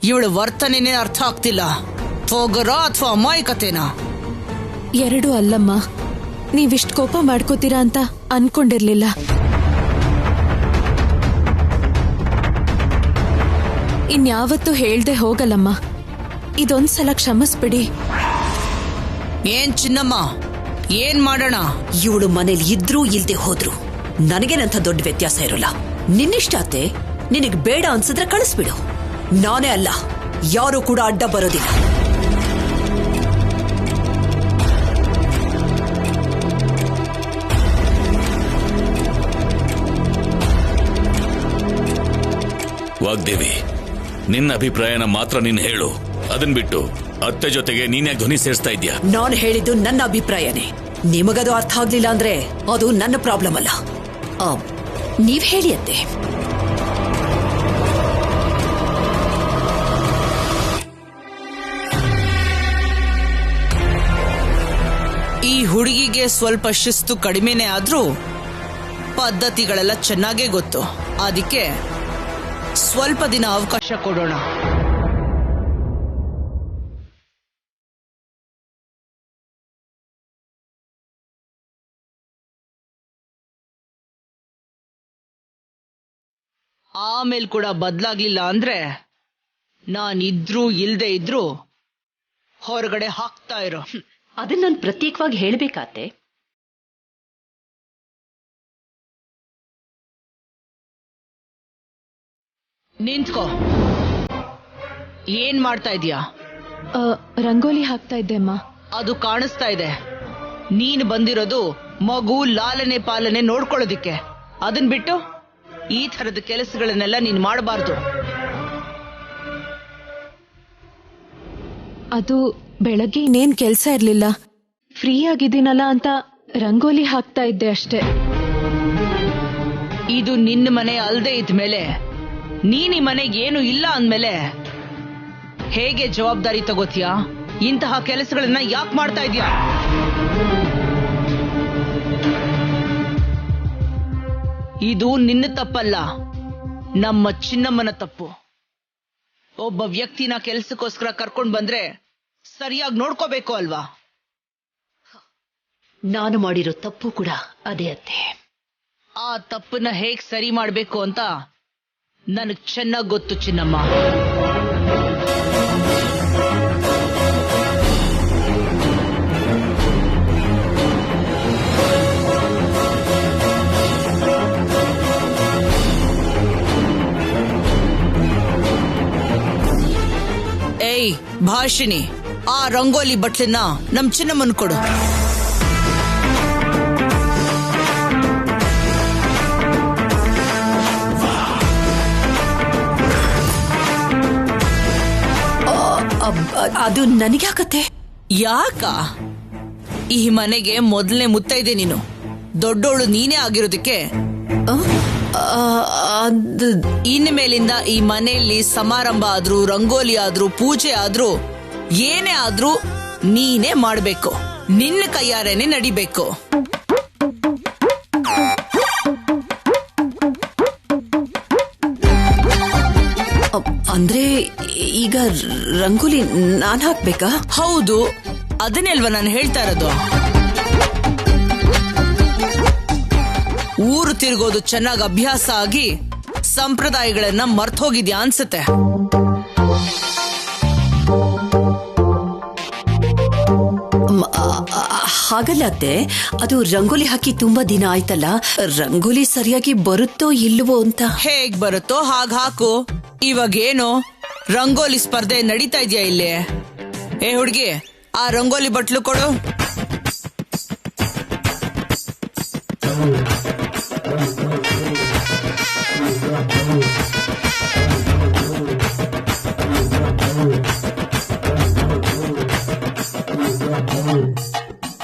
ಇವಳು ವರ್ತನೆನೇ ಅರ್ಥ ಆಗ್ತಿಲ್ಲ. ಹೋಗರ ಅಥವಾ ಅಮಾಯಕತೆನಾ? ಎರಡೂ ಅಲ್ಲಮ್ಮ. ನೀವಿಷ್ಟು ಕೋಪ ಮಾಡ್ಕೋತೀರಾ ಅಂತ ಅನ್ಕೊಂಡಿರ್ಲಿಲ್ಲ. ಇನ್ಯಾವತ್ತೂ ಹೇಳ್ದೆ ಹೋಗಲ್ಲಮ್ಮ. ಇದೊಂದ್ಸಲ ಕ್ಷಮಿಸ್ಬಿಡಿ. ಏನ್ ಚಿನ್ನಮ್ಮ, ಏನ್ ಮಾಡೋಣ? ಇವಳು ಮನೇಲಿ ಇದ್ರೂ ಇಲ್ದೆ ಹೋದ್ರು ನನಗೇನಂತ ದೊಡ್ಡ ವ್ಯತ್ಯಾಸ ಇರೋಲ್ಲ. ನಿನ್ನಿಷ್ಟ ಅತ್ತೆ. ನಿನಗ್ ಬೇಡ ಅನ್ಸಿದ್ರೆ ಕಳಿಸ್ಬಿಡು. ನಾನೇ ಅಲ್ಲ, ಯಾರು ಕೂಡ ಅಡ್ಡ ಬರೋದಿಲ್ಲ. ವಾಗ್ದೇವಿ, ನಿನ್ನ ಅಭಿಪ್ರಾಯನ ಮಾತ್ರ ನೀನ್ ಹೇಳು. ಅದನ್ ಬಿಟ್ಟು ಅತ್ತೆ ಜೊತೆಗೆ ನೀನ್ಯಾಕೆ ಧ್ವನಿ ಸೇರಿಸ್ತಾ ಇದ್ಯಾ? ನಾನು ಹೇಳಿದ್ದು ನನ್ನ ಅಭಿಪ್ರಾಯನೇ. ನಿಮಗದು ಅರ್ಥ ಆಗ್ಲಿಲ್ಲ ಅಂದ್ರೆ ಅದು ನನ್ನ ಪ್ರಾಬ್ಲಮ್ ಅಲ್ಲ. ನೀವ್ ಹೇಳಿ ಅತ್ತೆ. ಈ ಹುಡುಗಿಗೆ ಸ್ವಲ್ಪ ಶಿಸ್ತು ಕಡಿಮೆನೇ ಆದ್ರೂ ಪದ್ಧತಿಗಳೆಲ್ಲ ಚೆನ್ನಾಗೇ ಗೊತ್ತು. ಅದಕ್ಕೆ ಸ್ವಲ್ಪ ದಿನ ಅವಕಾಶ ಕೊಡೋಣ. ಆಮೇಲೆ ಕೂಡ ಬದಲಾಗ್ಲಿಲ್ಲ ಅಂದ್ರೆ ನಾನಿದ್ರೂ ಇಲ್ದೇ ಇದ್ರೂ ಹೊರಗಡೆ ಹಾಕ್ತಾ ಇರೋ. ಅದನ್ನ ನಾನು ಪ್ರತ್ಯೇಕವಾಗಿ ಹೇಳ್ಬೇಕಾತೆ. ನಿಂತ್ಕೋ. ಏನ್ ಮಾಡ್ತಾ ಇದೀಯಾ? ರಂಗೋಲಿ ಹಾಕ್ತಾ ಇದ್ದೆ ಅಮ್ಮ. ಅದು ಕಾಣಿಸ್ತಾ ಇದೆ. ನೀನು ಬಂದಿರೋದು ಮಗು ಲಾಲನೆ ಪಾಲನೆ ನೋಡ್ಕೊಳ್ಳೋದಿಕ್ಕೆ. ಅದನ್ ಬಿಟ್ಟು ಈ ತರದ ಕೆಲಸಗಳನ್ನೆಲ್ಲ ನೀನ್ ಮಾಡಬಾರ್ದು. ಅದು ಬೆಳಗ್ಗೆ ಇನ್ನೇನ್ ಕೆಲ್ಸ ಇರ್ಲಿಲ್ಲ. ಫ್ರೀ ಆಗಿದ್ದೀನಲ್ಲ ಅಂತ ರಂಗೋಲಿ ಹಾಕ್ತಾ ಇದ್ದೆ ಅಷ್ಟೇ. ಇದು ನಿನ್ನ ಮನೆ ಅಲ್ದೇ ಇದ್ಮೇಲೆ, ನೀನ್ ಈ ಮನೆಗೆ ಏನು ಇಲ್ಲ ಅಂದ್ಮೇಲೆ ಹೇಗೆ ಜವಾಬ್ದಾರಿ ತಗೋತೀಯಾ? ಇಂತಹ ಕೆಲಸಗಳನ್ನ ಯಾಕೆ ಮಾಡ್ತಾ ಇದೀಯಾ? ಇದು ನಿನ್ನ ತಪ್ಪಲ್ಲ, ನಮ್ಮ ಚಿನ್ನಮ್ಮನ ತಪ್ಪು. ಒಬ್ಬ ವ್ಯಕ್ತಿನ ಕೆಲಸಕ್ಕೋಸ್ಕರ ಕರ್ಕೊಂಡ್ ಬಂದ್ರೆ ಸರಿಯಾಗಿ ನೋಡ್ಕೋಬೇಕು ಅಲ್ವಾ? ನಾನು ಮಾಡಿರೋ ತಪ್ಪು ಕೂಡ ಅದೇ ಅತ್ತೆ. ಆ ತಪ್ಪನ್ನ ಹೇಗ್ ಸರಿ ಮಾಡ್ಬೇಕು ಅಂತ ನನಗ್ ಚೆನ್ನಾಗ್ ಗೊತ್ತು ಚಿನ್ನಮ್ಮ. ಏಯ್ ಭಾಷಿಣಿ, ಆ ರಂಗೋಲಿ ಬಟ್ಲನ್ನ ನಮ್ ಚಿನ್ನಮ್ಮನ್ ಕೊಡು. ಅದು ನನಗ್ಯಾಕತ್ತೆ? ಯಾಕ? ಈ ಮನೆಗೆ ಮೊದಲನೇ ಮುತ್ತೈದೆ ನೀನು. ದೊಡ್ಡೋಳು ನೀನೇ ಆಗಿರೋದಕ್ಕೆ ಇನ್ನು ಮೇಲಿಂದ ಈ ಮನೆಯಲ್ಲಿ ಸಮಾರಂಭ ಆದ್ರೂ, ರಂಗೋಲಿ ಆದ್ರೂ, ಪೂಜೆ ಆದ್ರೂ, ಏನೇ ಆದ್ರೂ ನೀನೇ ಮಾಡ್ಬೇಕು. ನಿನ್ನ ಕೈಯಾರೇನೆ ನಡಿಬೇಕು. ಅಂದ್ರೆ ಈಗ ರಂಗೋಲಿ ನಾನ್ ಹಾಕ್ಬೇಕಾ? ಹೌದು, ಅದನ್ನೇ ಅಲ್ವಾ ನಾನು ಹೇಳ್ತಾ ಇರೋದು. ಊರು ತಿರುಗೋದು ಚೆನ್ನಾಗಿ ಅಭ್ಯಾಸ ಆಗಿ ಸಂಪ್ರದಾಯಗಳನ್ನ ಮರ್ತೋಗಿದ್ಯಾ ಅನ್ಸುತ್ತೆ. ಹಾಗಲ್ಲ ಅತ್ತೆ, ಅದು ರಂಗೋಲಿ ಹಾಕಿ ತುಂಬಾ ದಿನ ಆಯ್ತಲ್ಲ, ರಂಗೋಲಿ ಸರಿಯಾಗಿ ಬರುತ್ತೋ ಇಲ್ವೋ ಅಂತ. ಹೇಗ್ ಬರುತ್ತೋ ಹಾಗ ಹಾಕು. ಇವಾಗೇನು ರಂಗೋಲಿ ಸ್ಪರ್ಧೆ ನಡೀತಾ ಇದೆಯಾ ಇಲ್ಲಿ? ಏ ಹುಡ್ಗಿ, ಆ ರಂಗೋಲಿ ಬಟ್ಲು ಕೊಡು.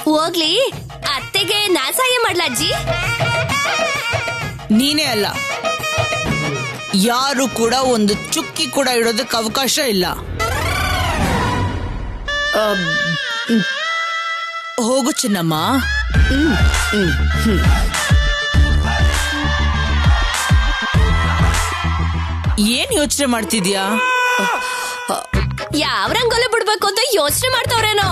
ಹೋಗ್ಲಿ, ಅತ್ತೆಗೆ ನಾನ್ ಸಹಾಯ ಮಾಡ್ಲಾ ಅಜ್ಜಿ? ನೀನೇ ಅಲ್ಲ, ಯಾರು ಕೂಡ ಒಂದು ಚುಕ್ಕಿ ಕೂಡ ಇಡೋದಕ್ಕೆ ಅವಕಾಶ ಇಲ್ಲ. ಹೋಗು ಚಿನ್ನಮ್ಮ. ಏನ್ ಯೋಚನೆ ಮಾಡ್ತಿದ್ಯಾ? ಯಾವ ರಂಗೋಲಿ ಬಿಡ್ಬೇಕು ಅಂತ ಯೋಚನೆ ಮಾಡ್ತಾವ್ರೇನೋ.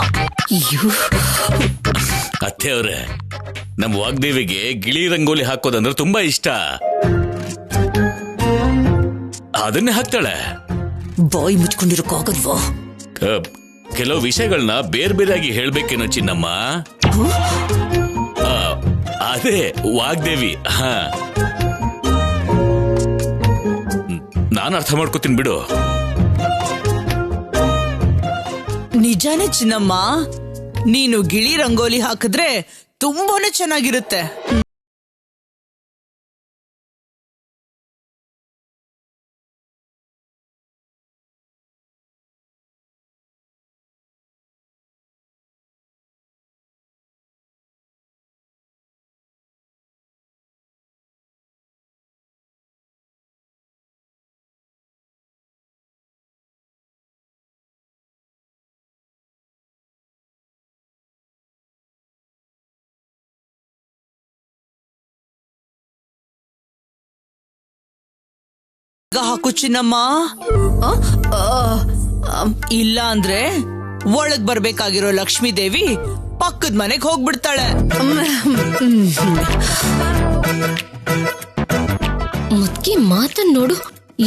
ಅತ್ತೆ ಅವ್ರೆ, ನಮ್ಮ ವಾಗ್ದೇವಿಗೆ ಗಿಳಿ ರಂಗೋಲಿ ಹಾಕೋದಂದ್ರೆ ತುಂಬಾ ಇಷ್ಟ. ಅದನ್ನೇ ಹಾಕ್ತಾಳೆ. ಬಾಯಿ ಮುಚ್ಕೊಂಡಿರೋಕ್ಕಾಗಲ್ವೋ? ಕೆಲವು ವಿಷಯಗಳನ್ನ ಬೇರೆ ಬೇರೆಯಾಗಿ ಹೇಳ್ಬೇಕೇನೋ ಚಿನ್ನಮ್ಮ. ಅದೇ ವಾಗ್ದೇವಿ. ನಾನು ಅರ್ಥ ಮಾಡ್ಕೋತೀನಿ ಬಿಡು. ನಿಜಾನೇ ಚಿನ್ನಮ್ಮ, ನೀನು ಗಿಳಿ ರಂಗೋಲಿ ಹಾಕಿದ್ರೆ ತುಂಬಾನೇ ಚೆನ್ನಾಗಿರುತ್ತೆ. ಹಾಕು ಚಿನ್ನಮ್ಮ. ಇಲ್ಲ ಅಂದ್ರೆ ಒಳಗ್ ಬರ್ಬೇಕಾಗಿರೋ ಲಕ್ಷ್ಮೀ ದೇವಿ ಪಕ್ಕದ ಮನೆಗೆ ಹೋಗ್ಬಿಡ್ತಾಳೆ. ಮುದ್ಕಿ ಮಾತನ್ ನೋಡು,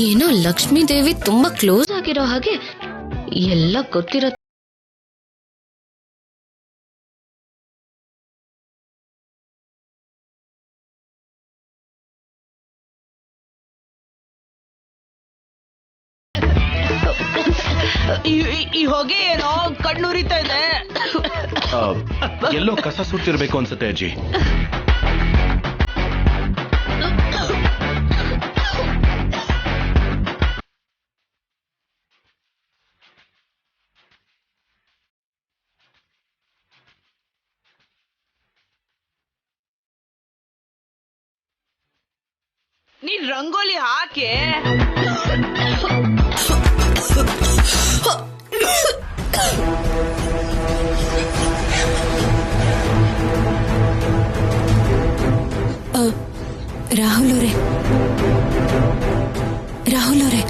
ಏನೋ ಲಕ್ಷ್ಮೀ ದೇವಿ ತುಂಬಾ ಕ್ಲೋಸ್ ಆಗಿರೋ ಹಾಗೆ ಎಲ್ಲ ಗೊತ್ತಿರೋ. ಈ ಹೊಗೆ ಏನೋ ಕಣ್ಣುರಿತಾ ಇದೆ. ಎಲ್ಲೋ ಕಸ ಸುತ್ತಿರ್ಬೇಕು ಅನ್ಸುತ್ತೆ ಅಜ್ಜಿ. ನೀನ್ ರಂಗೋಲಿ ಹಾಕಿ. ರಾಹುಲ್ ಅವರೇ,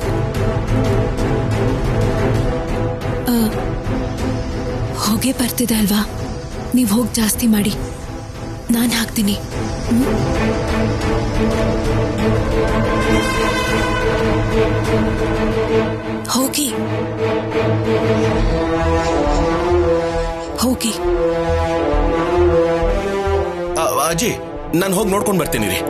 ಹೊಗೆ ಬರ್ತಿದೆ ಅಲ್ವಾ? ನೀವು ಹೋಗಿ ಜಾಸ್ತಿ ಮಾಡಿ, ನಾನು ಹಾಕ್ತೀನಿ. ಹೋಗಿ ಹೋಗಿ. ಅಜ್ಜಿ, ನಾನು ಹೋಗಿ ನೋಡ್ಕೊಂಡು ಬರ್ತೀನಿ ರೀ.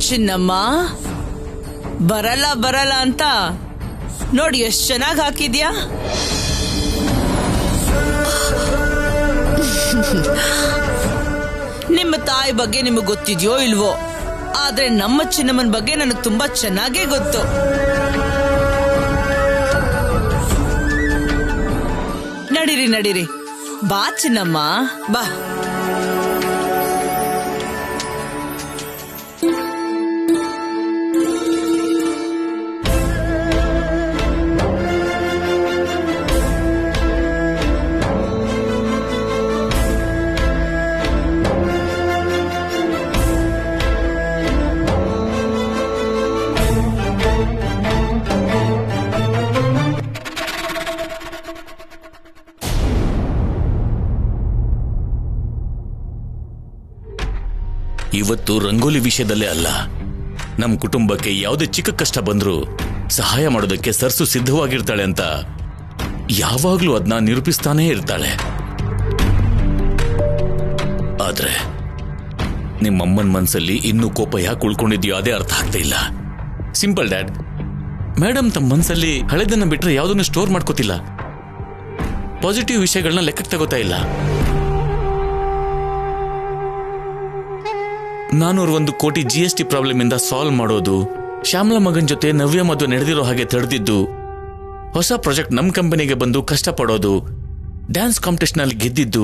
ಚಿನ್ನಮ್ಮ, ಬರಲ್ಲ ಬರಲ್ಲ ಅಂತ ನೋಡಿ ಎಷ್ಟು ಚೆನ್ನಾಗಿ ಹಾಕಿದ್ಯಾ. ನಿಮ್ಮ ತಾಯಿ ಬಗ್ಗೆ ನಿಮಗೆ ಗೊತ್ತಿದ್ಯೋ ಇಲ್ವೋ, ಆದ್ರೆ ನಮ್ಮ ಚಿನ್ನಮ್ಮನ ಬಗ್ಗೆ ನನಗೆ ತುಂಬಾ ಚೆನ್ನಾಗೇ ಗೊತ್ತು. ನಡೀರಿ ನಡೀರಿ, ಬಾ ಚಿನ್ನಮ್ಮ ಬಾ. ಇವತ್ತು ರಂಗೋಲಿ ವಿಷಯದಲ್ಲೇ ಅಲ್ಲ, ನಮ್ಮ ಕುಟುಂಬಕ್ಕೆ ಯಾವುದೇ ಚಿಕ್ಕ ಕಷ್ಟ ಬಂದ್ರೂ ಸಹಾಯ ಮಾಡೋದಕ್ಕೆ ಸರ್ಸು ಸಿದ್ಧವಾಗಿರ್ತಾಳೆ ಅಂತ ಯಾವಾಗ್ಲೂ ಅದನ್ನ ನಿರೂಪಿಸ್ತಾನೇ ಇರ್ತಾಳೆ. ಆದ್ರೆ ನಿಮ್ಮಮ್ಮನ ಮನ್ಸಲ್ಲಿ ಇನ್ನೂ ಕೋಪ ಯಾಕೆ ಉಳ್ಕೊಂಡಿದ್ಯೋ ಅದೇ ಅರ್ಥ ಆಗ್ತಾ ಇಲ್ಲ. ಸಿಂಪಲ್ ಡ್ಯಾಡ್, ಮೇಡಮ್ ತಮ್ಮ ಮನ್ಸಲ್ಲಿ ಹಳೆದನ್ನ ಬಿಟ್ರೆ ಯಾವುದನ್ನು ಸ್ಟೋರ್ ಮಾಡ್ಕೋತಿಲ್ಲ, ಪಾಸಿಟಿವ್ ವಿಷಯಗಳನ್ನ ಲೆಕ್ಕಕ್ಕೆ ತಗೋತಾ ಇಲ್ಲ. 401 ಕೋಟಿ GST ಪ್ರಾಬ್ಲಮ್ ಇಂದ ಸಾಲ್ವ್ ಮಾಡೋದು, ಶ್ಯಾಮಲ ಮಗನ್ ಜೊತೆ ನವ್ಯ ಮದುವೆ ನಡೆದಿರೋ ಹಾಗೆ ತಡೆದಿದ್ದು, ಹೊಸ ಪ್ರಾಜೆಕ್ಟ್ ನಮ್ ಕಂಪನಿಗೆ ಬಂದು ಕಷ್ಟಪಡೋದು, ಡ್ಯಾನ್ಸ್ ಕಾಂಪಿಟೇಷನ್ ಅಲ್ಲಿ ಗೆದ್ದಿದ್ದು,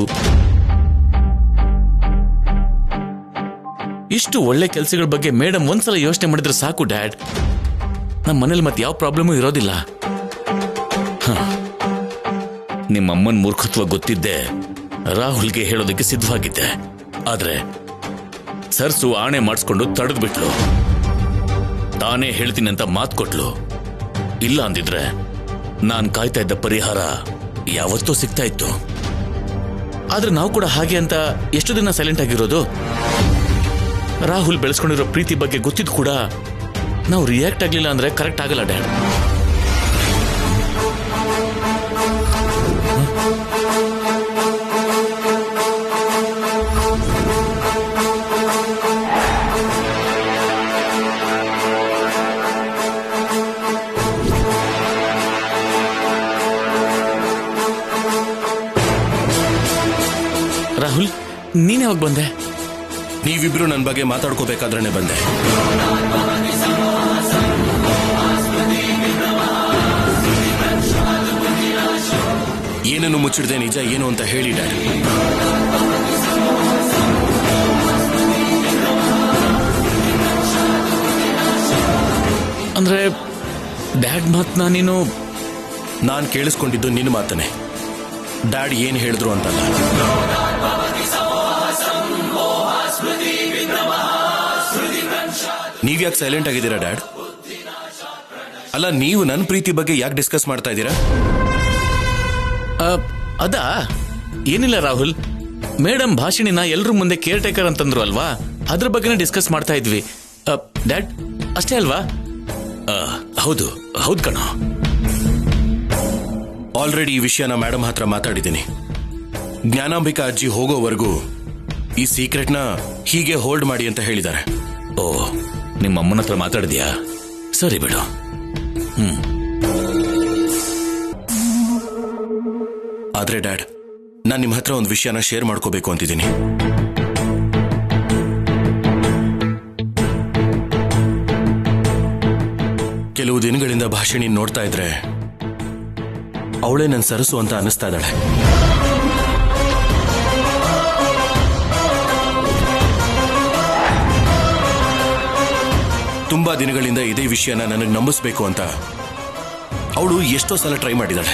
ಇಷ್ಟು ಒಳ್ಳೆ ಕೆಲಸಗಳ ಬಗ್ಗೆ ಮೇಡಮ್ ಒಂದ್ಸಲ ಯೋಚನೆ ಮಾಡಿದ್ರೆ ಸಾಕು ಡ್ಯಾಡ್. ನಮ್ಮ ಮನೇಲಿ ಮತ್ತೆ ಯಾವ ಪ್ರಾಬ್ಲಮೂ ಇರೋದಿಲ್ಲ. ನಿಮ್ಮ ಅಮ್ಮನ ಮೂರ್ಖತ್ವ ಗೊತ್ತಿದ್ದೆ ರಾಹುಲ್ಗೆ ಹೇಳೋದಕ್ಕೆ ಸಿದ್ಧವಾಗಿದ್ದೆ. ಆದ್ರೆ ಸರ್ಸು ಆಣೆ ಮಾಡಿಸ್ಕೊಂಡು ತಡೆದ್ಬಿಟ್ಲು. ತಾನೇ ಹೇಳ್ತೀನಿ ಅಂತ ಮಾತು ಕೊಟ್ಲು. ಇಲ್ಲ ಅಂದಿದ್ರೆ ನಾನ್ ಕಾಯ್ತಾ ಇದ್ದ ಪರಿಹಾರ ಯಾವತ್ತೂ ಸಿಗ್ತಾ ಇತ್ತು. ಆದ್ರೆ ನಾವು ಕೂಡ ಹಾಗೆ ಅಂತ ಎಷ್ಟು ದಿನ ಸೈಲೆಂಟ್ ಆಗಿರೋದು? ರಾಹುಲ್ ಬೆಳೆಸ್ಕೊಂಡಿರೋ ಪ್ರೀತಿ ಬಗ್ಗೆ ಗೊತ್ತಿದ್ದು ಕೂಡ ನಾವು ರಿಯಾಕ್ಟ್ ಆಗ್ಲಿಲ್ಲ ಅಂದ್ರೆ ಕರೆಕ್ಟ್ ಆಗಲ್ಲ ಡ್ಯಾಡ್. ರಾಹುಲ್, ನೀನ್ ಯಾವಾಗ ಬಂದೆ? ನೀವಿಬ್ರು ನನ್ನ ಬಗ್ಗೆ ಮಾತಾಡ್ಕೋಬೇಕಾದ್ರೆ ಬಂದೆ. ಏನನ್ನು ಮುಚ್ಚಿಡದೆ ನಿಜ ಏನು ಅಂತ ಹೇಳಿ ಡ್ಯಾಡ್. ಅಂದ್ರೆ ಡ್ಯಾಡ್ ಮಾತ್ನ ನೀನು? ನಾನು ಕೇಳಿಸ್ಕೊಂಡಿದ್ದು ನಿನ್ನ ಮಾತನೆ, ಡ್ಯಾಡ್ ಏನ್ ಹೇಳಿದ್ರು ಅಂತಲ್ಲ. ನೀವ್ಯಾಕೆ ಸೈಲೆಂಟ್ ಆಗಿದ್ದೀರಾ ಡ್ಯಾಡ್? ಅಲ್ಲ, ನೀವು ನನ್ನ ಪ್ರೀತಿ ಬಗ್ಗೆ ಯಾಕೆ ಡಿಸ್ಕಸ್ ಮಾಡ್ತಾ ಇದ್ದೀರಾ? ಅದಾ ಏನಿಲ್ಲ ರಾಹುಲ್, ಮೇಡಮ್ ಭಾಷಣಿನ ಎಲ್ರ ಮುಂದೆ ಕೇರ್ ಟೇಕರ್ ಅಂತಂದ್ರು ಅಲ್ವಾ, ಅದ್ರ ಬಗ್ಗೆನೇ ಡಿಸ್ಕಸ್ ಮಾಡ್ತಾ ಇದ್ವಿ ಡ್ಯಾಡ್, ಅಷ್ಟೇ ಅಲ್ವಾ? ಹೌದು ಹೌದು ಕಣೋ. ಆಲ್ರೆಡಿ ಈ ವಿಷಯನ ಮೇಡಮ್ ಹತ್ರ ಮಾತಾಡಿದ್ದೀನಿ. ಜ್ಞಾನಾಂಬಿಕಾ ಅಜ್ಜಿ ಹೋಗೋವರೆಗೂ ಈ ಸೀಕ್ರೆಟ್ನ ಹೀಗೆ ಹೋಲ್ಡ್ ಮಾಡಿ ಅಂತ ಹೇಳಿದ್ದಾರೆ. ಓ, ನಿಮ್ಮ ಅಮ್ಮನ ಹತ್ರ ಮಾತಾಡಿದ್ಯಾ? ಸರಿ ಬಿಡು. ಆದ್ರೆ ಡ್ಯಾಡ್, ನಾನು ನಿಮ್ಮ ಹತ್ರ ಒಂದು ವಿಷಯನ ಶೇರ್ ಮಾಡ್ಕೋಬೇಕು ಅಂತಿದ್ದೀನಿ. ಕೆಲವು ದಿನಗಳಿಂದ ಭಾಷಣಿ ನೋಡ್ತಾ ಇದ್ರೆ ಅವಳೇ ನನ್ನ ಸರಸು ಅಂತ ಅನಿಸ್ತಾ ಇದ್ದಾಳೆ. ತುಂಬಾ ದಿನಗಳಿಂದ ಇದೇ ವಿಷಯನ ನನಗೆ ನಂಬಿಸ್ಬೇಕು ಅಂತ ಅವಳು ಎಷ್ಟೋ ಸಲ ಟ್ರೈ ಮಾಡಿದಾಳೆ.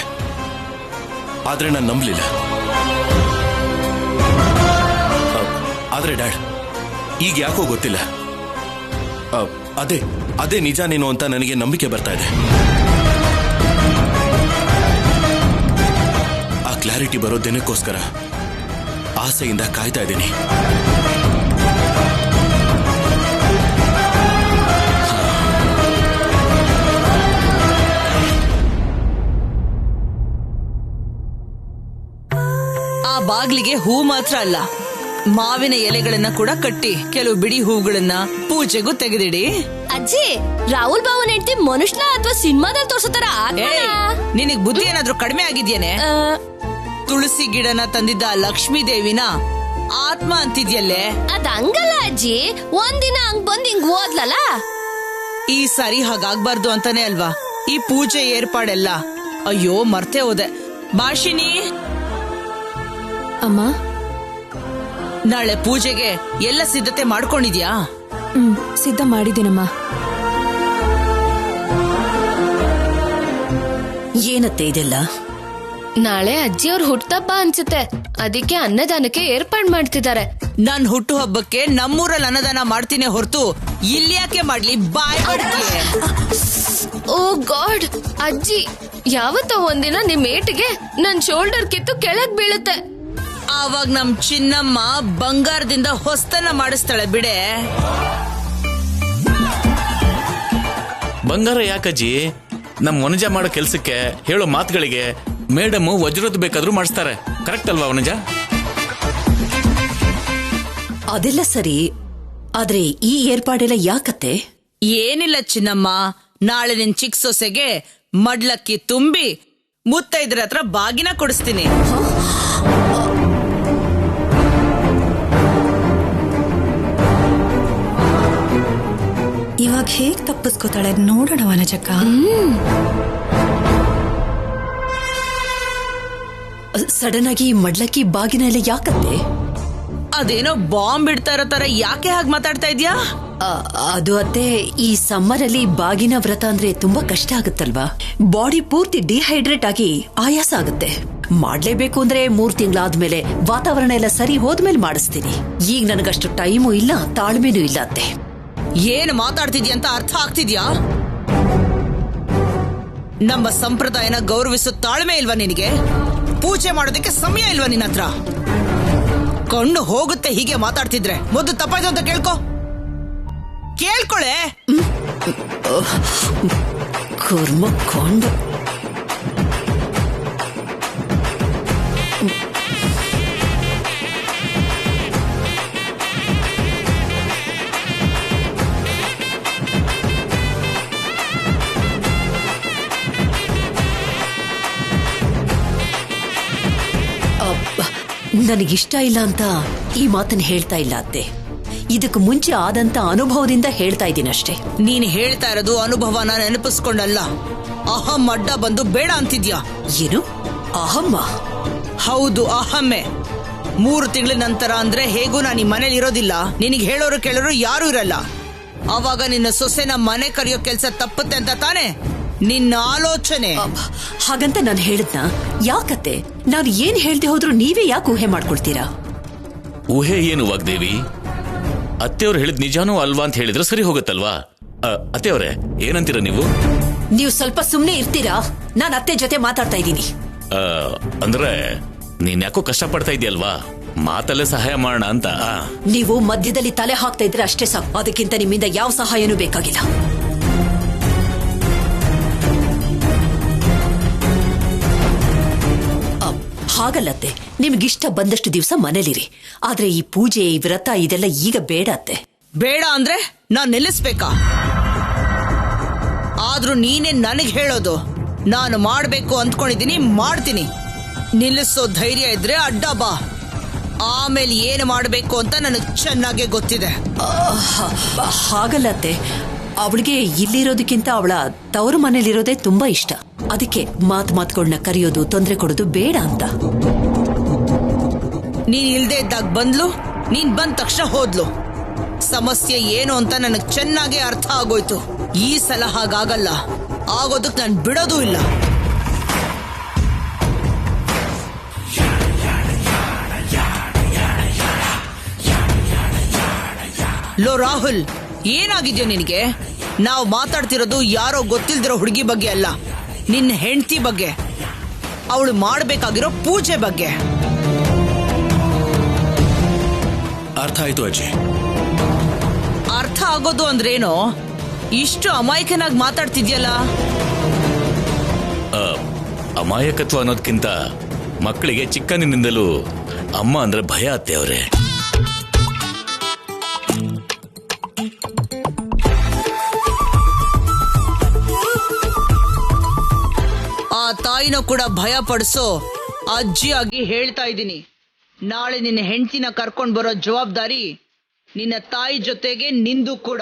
ಆದ್ರೆ ನಾನು ನಂಬಲಿಲ್ಲ. ಆದ್ರೆ ಡ್ಯಾಡ್, ಈಗ ಯಾಕೋ ಗೊತ್ತಿಲ್ಲ, ಅದೇ ನಿಜಾನೇನೋ ಅಂತ ನನಗೆ ನಂಬಿಕೆ ಬರ್ತಾ ಇದೆ. ಆ ಕ್ಲಾರಿಟಿ ಬರೋ ದಿನಕ್ಕೋಸ್ಕರ ಆಸೆಯಿಂದ ಕಾಯ್ತಾ ಇದ್ದೀನಿ. ಆ ಬಾಗ್ಲಿಗೆ ಹೂ ಮಾತ್ರ ಅಲ್ಲ, ಮಾವಿನ ಎಲೆಗಳನ್ನ ಕೂಡ ಕಟ್ಟಿ ಕೆಲವು ಬಿಡಿ ಹೂಗಳನ್ನ ಪೂಜೆಗೂ ತೆಗೆದಿಡಿ. ಅಜ್ಜಿ, ರಾಹುಲ್ ಬಾವನ್ ಹೆಂಡತಿ ಮನುಷ್ಯನ ಅಥವಾ ಸಿನಿಮಾದಲ್ಲಿ ತೋರ್ಸೋತರ ನಿನಗ್ ಬುದ್ಧಿ ಏನಾದ್ರೂ ಕಡಿಮೆ ಆಗಿದ್ಯೇನೆ? ತುಳಸಿ ಗಿಡನ ತಂದಿದ್ದ ಲಕ್ಷ್ಮೀ ದೇವಿನ ಆತ್ಮ ಅಂತಿದ್ಯಲ್ಲೇ? ಅದ್ ಹಂಗಲ್ಲ ಅಜ್ಜಿ, ಒಂದಿನ ಹಂಗ್ ಬಂದ್ ಹಿಂಗ್ ಓದ್ಲಲ್ಲ. ಈ ಸಾರಿ ಹಾಗಾಗ್ಬಾರ್ದು ಅಂತಾನೆ ಅಲ್ವಾ ಈ ಪೂಜೆ ಏರ್ಪಾಡೆಲ್ಲ. ಅಯ್ಯೋ ಮರ್ತೇ ಹೋದೆ. ಭಾಷಿಣಿ, ಅಮ್ಮ, ನಾಳೆ ಪೂಜೆಗೆ ಎಲ್ಲ ಸಿದ್ಧತೆ ಮಾಡ್ಕೊಂಡಿದ್ಯಾ? ಸಿದ್ಧ ಮಾಡಿದ್ದೀನಮ್ಮ. ಏನತ್ತೆ ಇದೆಲ್ಲ? ನಾಳೆ ಅಜ್ಜಿ ಅವ್ರ ಹುಟ್ಟಹಬ್ಬ ಅನ್ಸುತ್ತೆ, ಅದಕ್ಕೆ ಅನ್ನದಾನಕ್ಕೆ ಏರ್ಪಾಡ್ ಮಾಡ್ತಿದ್ದಾರೆ. ನನ್ ಹುಟ್ಟು ಹಬ್ಬಕ್ಕೆ ನಮ್ಮೂರಲ್ಲಿ ಅನ್ನದಾನ ಮಾಡ್ತೀನಿ ಹೊರತು ಇಲ್ಲಿ ಯಾಕೆ ಮಾಡ್ಲಿ? ಬಾಯ್ ಬಡ್ಕೆ. ಓ ಗಾಡ್, ಅಜ್ಜಿ ಯಾವತ್ತೋ ಒಂದಿನ ನಿಮ್ ಏಟಿಗೆ ನನ್ ಶೋಲ್ಡರ್ ಕಿತ್ತು ಕೆಳಗ್ ಬೀಳುತ್ತೆ. ಆವಾಗ ನಮ್ ಚಿನ್ನಮ್ಮ ಬಂಗಾರದಿಂದ ಹೊಸ್ತನ ಮಾಡಿಸ್ತಾಳೆ ಬಿಡೆ. ಬಂಗಾರ ಯಾಕಜ್ಜಿ? ನಮ್ ವನಜ ಮಾಡೋ ಕೆಲ್ಸಕ್ಕೆ ಹೇಳೋ ಮಾತುಗಳಿಗೆ ಮೇಡಮ್ ವಜ್ರದ ಬೇಕಾದ್ರೂ ಮಾಡಿಸ್ತಾರೆ. ಕರೆಕ್ಟ್ ಅಲ್ವಾ ವನಜ? ಅದೆಲ್ಲ ಸರಿ, ಆದ್ರೆ ಈ ಏರ್ಪಾಡೆಲ್ಲ ಯಾಕತ್ತೆ? ಏನಿಲ್ಲ ಚಿನ್ನಮ್ಮ, ನಾಳೆ ನಿನ್ ಚಿಕ್ಕ ಸೊಸೆಗೆ ಮಡ್ಲಕ್ಕಿ ತುಂಬಿ ಮುತ್ತೈದ್ರ ಹತ್ರ ಬಾಗಿನ ಕೊಡಿಸ್ತೀನಿ. ಇವಾಗ ಹೇಗ್ ತಪ್ಪಿಸ್ಕೋತಾಳೆ ನೋಡೋಣ ವನಜಕ್ಕ. ಸಡನ್ ಆಗಿ ಮಡ್ಲಕ್ಕಿ ಬಾಗಿನ ಎಲ್ಲ ಯಾಕತ್ತೆ? ಅದೇನೋ ಬಾಂಬ್ ಇಡ್ತಾ ಇರೋ ತರ ಯಾಕೆ ಹಾಗೆ ಮಾತಾಡ್ತಾ ಇದ್ಯಾ? ಅದು ಅತ್ತೆ, ಈ ಸಮ್ಮರ್ ಅಲ್ಲಿ ಬಾಗಿನ ವ್ರತ ಅಂದ್ರೆ ತುಂಬಾ ಕಷ್ಟ ಆಗುತ್ತಲ್ವಾ? ಬಾಡಿ ಪೂರ್ತಿ ಡಿಹೈಡ್ರೇಟ್ ಆಗಿ ಆಯಾಸ ಆಗುತ್ತೆ. ಮಾಡ್ಲೇಬೇಕು ಅಂದ್ರೆ 3 ತಿಂಗಳಾದ್ಮೇಲೆ ವಾತಾವರಣ ಎಲ್ಲ ಸರಿ ಹೋದ್ಮೇಲೆ ಮಾಡಿಸ್ತೀನಿ. ಈಗ ನನಗಷ್ಟು ಟೈಮು ಇಲ್ಲ, ತಾಳ್ಮೆನೂ ಇಲ್ಲ ಅತ್ತೆ. ಏನ್ ಮಾತಾಡ್ತಿದ್ಯಾ ಅಂತ ಅರ್ಥ ಆಗ್ತಿದ್ಯಾ? ನಮ್ಮ ಸಂಪ್ರದಾಯನ ಗೌರವಿಸೋ ತಾಳ್ಮೆ ಇಲ್ವಾ ನಿನಗೆ? ಪೂಜೆ ಮಾಡೋದಕ್ಕೆ ಸಮಯ ಇಲ್ವಾ ನಿನ್ನ ಹತ್ರ? ಕಣ್ಣು ಹೋಗುತ್ತೆ ಹೀಗೆ ಮಾತಾಡ್ತಿದ್ರೆ. ಮೊದಲು ತಪ್ಪಾಯ್ತು ಅಂತ ಕೇಳ್ಕೊಳೆ. ಕರ್ಮಕೊಂಡು ನನಗಿಷ್ಟ ಇಲ್ಲ ಅಂತ ಈ ಮಾತನ್ನ ಹೇಳ್ತಾ ಇಲ್ಲ ಅತ್ತೆ. ಇದಕ್ಕೆ ಮುಂಚೆ ಆದಂತ ಅನುಭವದಿಂದ ಹೇಳ್ತಾ ಇದ್ದೀನಿ ಅಷ್ಟೇ. ನೀನ್ ಹೇಳ್ತಾ ಇರೋದು ಅನುಭವನ ನೆನಪಿಸ್ಕೊಂಡಲ್ಲ, ಅಹಂ ಅಡ್ಡ ಬಂದು ಬೇಡ ಅಂತಿದ್ಯಾ. ಏನು ಅಹಮ್ಮ? ಹೌದು, ಅಹಮ್ಮೆ. 3 ತಿಂಗಳ ನಂತರ ಅಂದ್ರೆ ಹೇಗೂ ನಾನು ಈ ಮನೇಲಿ ಇರೋದಿಲ್ಲ. ನಿನಗೆ ಹೇಳೋರು ಕೇಳೋರು ಯಾರು ಇರಲ್ಲ. ಅವಾಗ ನಿನ್ನ ಸೊಸೆನ ಮನೆ ಕರೆಯೋ ಕೆಲ್ಸ ತಪ್ಪುತ್ತೆ ಅಂತ ತಾನೆ ನಿನ್ನ ಆಲೋಚನೆ. ಹಾಗಂತ ನಾನು ಹೇಳಿದ್ನ? ಯಾಕತ್ತೆ, ನಾನು ಏನ್ ಹೇಳ್ದೆ ಹೋದ್ರು ನೀವೇ ಯಾಕೆ ಊಹೆ ಮಾಡ್ಕೊಳ್ತೀರಾ? ಊಹೆ ಏನು ವಾಗ್ದೇವಿ? ಅತ್ತೆಯವ್ರು ಹೇಳಿದ್ ನಿಜಾನೂ ಅಲ್ವಾ ಅಂತ ಹೇಳಿದ್ರೆ ಸರಿ ಹೋಗುತ್ತಲ್ವಾ? ಅತ್ತೆಯವ್ರೆ, ಏನಂತೀರ ನೀವು? ನೀವು ಸ್ವಲ್ಪ ಸುಮ್ನೆ ಇರ್ತೀರಾ? ನಾನು ಅತ್ತೆ ಜೊತೆ ಮಾತಾಡ್ತಾ ಇದ್ದೀನಿ. ಅಂದ್ರೆ ನೀನ್ ಯಾಕೋ ಕಷ್ಟ ಪಡ್ತಾ ಇದೆಯಲ್ವಾ, ಮಾತಲ್ಲೇ ಸಹಾಯ ಮಾಡೋಣ ಅಂತ. ನೀವು ಮಧ್ಯದಲ್ಲಿ ತಲೆ ಹಾಕ್ತಾ ಇದ್ರೆ ಅಷ್ಟೇ ಸಾಕು. ಅದಕ್ಕಿಂತ ನಿಮ್ಮಿಂದ ಯಾವ ಸಹಾಯನೂ ಬೇಕಾಗಿಲ್ಲ. ಹಾಗಲ್ಲತ್ತೆ, ನಿಮ್ಗಿಷ್ಟ ಬಂದಷ್ಟು ದಿವಸ ಮನೇಲಿರಿ. ಆದ್ರೆ ಈ ಪೂಜೆ, ಈ ವ್ರತ ಇದೆಲ್ಲ ಈಗ ಬೇಡ ಅತ್ತೆ. ಬೇಡ ಅಂದ್ರೆ ನಾನ್ ನಿಲ್ಲಿಸ್ಬೇಕಾ? ಆದ್ರೂ ನೀನೇ ನನಗ್ ಹೇಳೋದು. ನಾನು ಮಾಡ್ಬೇಕು ಅಂದ್ಕೊಂಡಿದ್ದೀನಿ, ಮಾಡ್ತೀನಿ. ನಿಲ್ಲಿಸೋ ಧೈರ್ಯ ಇದ್ರೆ ಅಡ್ಡ ಬಾ. ಆಮೇಲೆ ಏನು ಮಾಡ್ಬೇಕು ಅಂತ ನನಗ್ ಚೆನ್ನಾಗೆ ಗೊತ್ತಿದೆ. ಹಾಗಲ್ಲತ್ತೆ, ಅವಳಿಗೆ ಇಲ್ಲಿರೋದಕ್ಕಿಂತ ಅವಳ ತವರು ಮನೇಲಿರೋದೇ ತುಂಬಾ ಇಷ್ಟ. ಅದಕ್ಕೆ ಮಾತುಗಳನ್ನ ಕರೆಯೋದು, ತೊಂದರೆ ಕೊಡೋದು ಬೇಡ ಅಂತ. ನೀನ್ ಇಲ್ದೇ ಇದ್ದಾಗ ಬಂದ್ಲು, ನೀನ್ ಬಂದ ತಕ್ಷಣ ಹೋದ್ಲು. ಸಮಸ್ಯೆ ಏನು ಅಂತ ನನಗ್ ಚೆನ್ನಾಗಿ ಅರ್ಥ ಆಗೋಯ್ತು. ಈ ಸಲ ಹಾಗಾಗಲ್ಲ, ಆಗೋದಕ್ ನಾನು ಬಿಡೋದೂ ಇಲ್ಲ. ಲೋ ರಾಹುಲ್, ಏನಾಗಿದ್ಯಾ ನಿನಗೆ? ನಾವು ಮಾತಾಡ್ತಿರೋದು ಯಾರೋ ಗೊತ್ತಿಲ್ದಿರೋ ಹುಡುಗಿ ಬಗ್ಗೆ ಅಲ್ಲ, ನಿನ್ನ ಹೆಂಡತಿ ಬಗ್ಗೆ, ಅವಳು ಮಾಡಬೇಕಾಗಿರೋ ಪೂಜೆ ಬಗ್ಗೆ. ಅರ್ಥ ಆಯ್ತು ಅಜ್ಜಿ. ಅರ್ಥ ಆಗೋದು ಅಂದ್ರೇನು? ಇಷ್ಟು ಅಮಾಯಕನಾಗಿ ಮಾತಾಡ್ತಿದ್ಯಲ್ಲ. ಅಮಾಯಕತ್ವ ಅನ್ನೋದಕ್ಕಿಂತ ಮಕ್ಕಳಿಗೆ ಚಿಕ್ಕಂದಿನಿಂದಲೂ ಅಮ್ಮ ಅಂದ್ರೆ ಭಯ ಅತ್ತೆ ಅವ್ರೆ. ತಾಯಿನೂ ಕೂಡ ಭಯ ಪಡಿಸೋ ಅಜ್ಜಿಯಾಗಿ ಹೇಳ್ತಾ ಇದ್ದೀನಿ. ನಾಳೆ ನಿನ್ನ ಹೆಂಡತಿನ ಕರ್ಕೊಂಡ್ ಬರೋ ಜವಾಬ್ದಾರಿ ನಿನ್ನ ತಾಯಿ ಜೊತೆಗೆ ನಿಂದು ಕೂಡ.